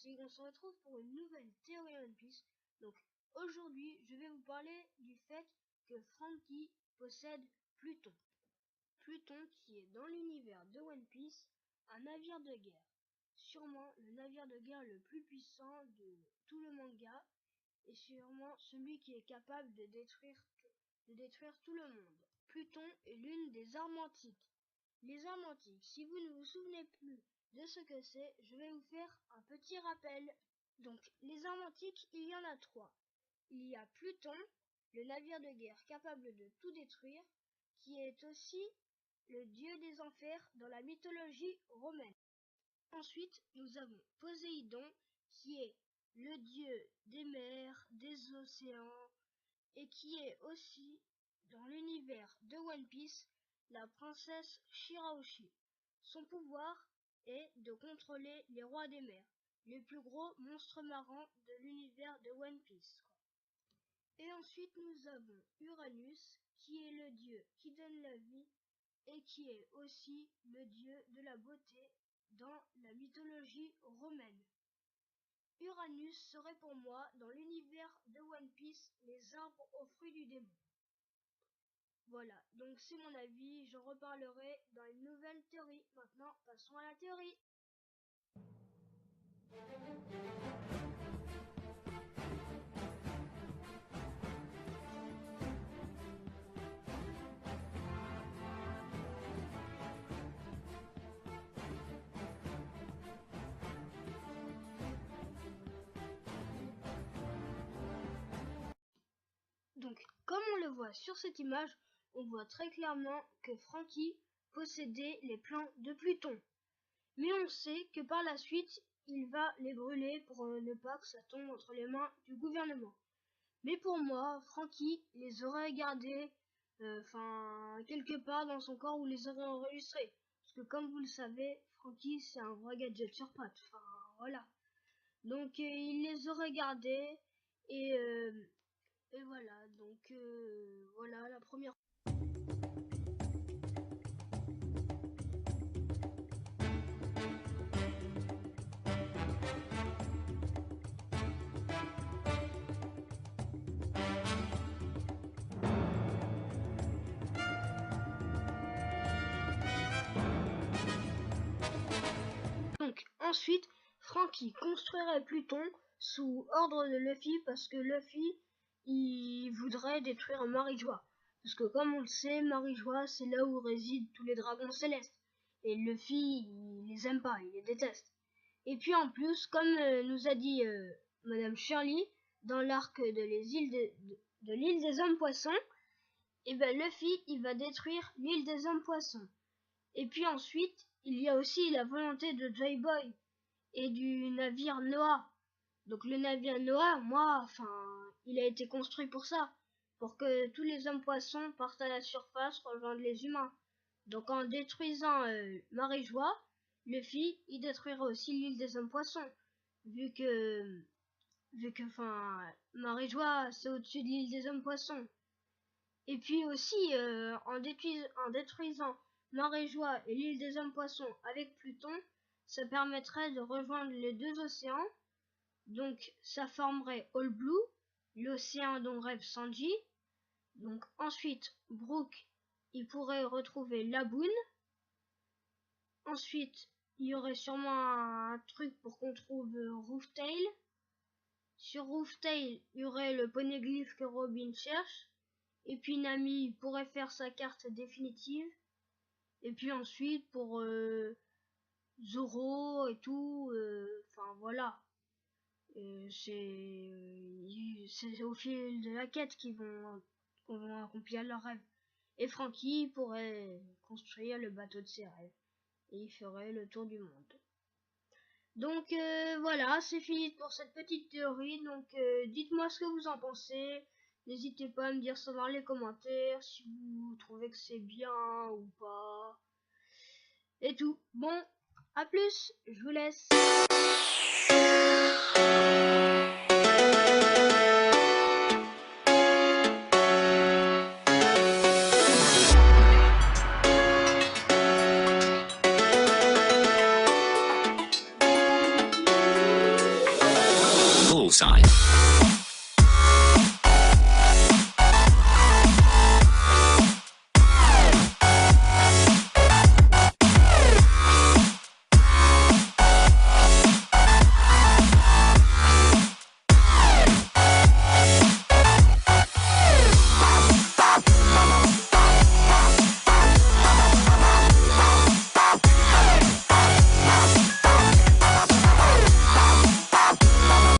fantastique, on se retrouve pour une nouvelle théorie One Piece. Donc aujourd'hui, je vais vous parler du fait que Franky possède Pluton. Pluton qui est dans l'univers de One Piece un navire de guerre. Sûrement le navire de guerre le plus puissant de tout le manga et sûrement celui qui est capable de détruire tout le monde. Pluton est l'une des armes antiques. Les armes antiques, si vous ne vous souvenez plus de ce que c'est, je vais vous faire un petit rappel. Donc, les armes antiques, il y en a 3. Il y a Pluton, le navire de guerre capable de tout détruire, qui est aussi le dieu des enfers dans la mythologie romaine. Ensuite, nous avons Poséidon, qui est le dieu des mers, des océans, et qui est aussi, dans l'univers de One Piece, la princesse Shirahoshi. Son pouvoir est de contrôler les rois des mers, les plus gros monstres marins de l'univers de One Piece. Et ensuite nous avons Uranus, qui est le dieu qui donne la vie et qui est aussi le dieu de la beauté dans la mythologie romaine. Uranus serait pour moi, dans l'univers de One Piece, les arbres aux fruits du démon. Voilà, donc c'est mon avis, j'en reparlerai dans une nouvelle théorie. Maintenant, passons à la théorie. Donc, comme on le voit sur cette image, on voit très clairement que Franky possédait les plans de Pluton. Mais on sait que par la suite, il va les brûler pour ne pas que ça tombe entre les mains du gouvernement. Mais pour moi, Franky les aurait gardés quelque part dans son corps où les aurait enregistrés. Parce que comme vous le savez, Franky c'est un vrai gadget sur pattes. Enfin, voilà. Donc il les aurait gardés et voilà. Donc voilà la première. Donc ensuite, Franky construirait Pluton sous ordre de Luffy parce que Luffy il voudrait détruire Marijois. Parce que comme on le sait, Marijois c'est là où résident tous les dragons célestes. Et Luffy il les aime pas, il les déteste. Et puis en plus, comme nous a dit Madame Shirley dans l'arc de l'île des hommes poissons, et ben Luffy il va détruire l'île des hommes poissons. Et puis ensuite, il y a aussi la volonté de Joy-Boy et du navire Noah. Donc le navire Noah, il a été construit pour ça, pour que tous les hommes poissons partent à la surface rejoindre les humains. Donc en détruisant Marijois, Luffy, il détruira aussi l'île des hommes poissons, vu que Marijois c'est au-dessus de l'île des hommes poissons. Et puis aussi en détruisant Marijois et l'île des hommes poissons avec Pluton, ça permettrait de rejoindre les deux océans. Donc ça formerait All Blue, l'océan dont rêve Sanji. Donc ensuite Brook, il pourrait retrouver Laboon. Ensuite, il y aurait sûrement un truc pour qu'on trouve Rooftail. Sur Rooftail, il y aurait le poneglyphe que Robin cherche. Et puis Nami pourrait faire sa carte définitive. Et puis ensuite pour Zoro et tout, voilà. C'est au fil de la quête qu'ils vont accomplir leur rêve. Et Franky pourrait construire le bateau de ses rêves. Et il ferait le tour du monde. Donc voilà, c'est fini pour cette petite théorie. Donc dites-moi ce que vous en pensez. N'hésitez pas à me dire ça dans les commentaires si vous trouvez que c'est bien ou pas. Et tout. Bon, à plus, je vous laisse. size.